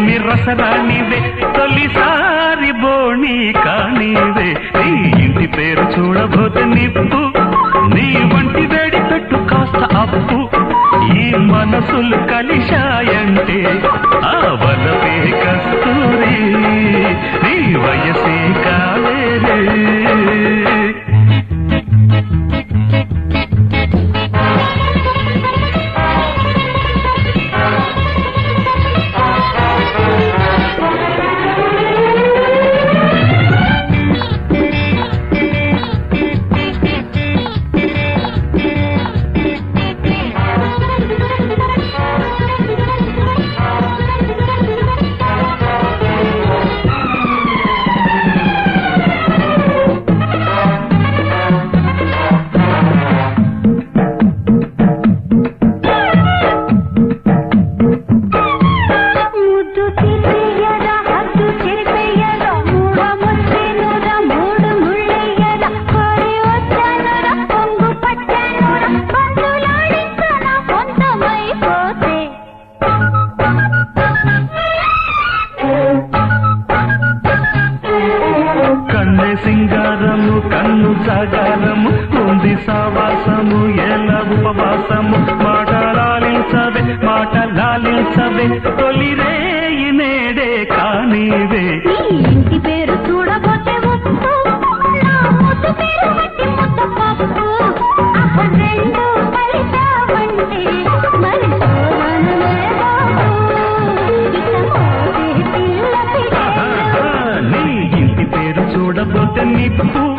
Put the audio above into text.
తీయని రసరానివే తొలిసారి బోణి కానివే నీ ఇంటి పేరు చూడబోతే నిప్పు నీ వంటి వేడి పెట్టు కాస్త అప్పు ఈ మనసులు కలిశాయంటే ఆ వలపే కస్తూరి నీ వయసే కావేరే సింగారము కన్ను జాగారము ఉంది సావాసము ఎలా ఉపవాసము మాటలాలించవే తొలిరేయి నేడే కానివే ఇంటి పేరు చూడబోతే ఉప్పు నా ముద్దు పేరు బట్టి ముద్ద పప్పు రెండు కలిసావంటే మరి నీ ఇంటి పేరు చూడబోతే నిప్పు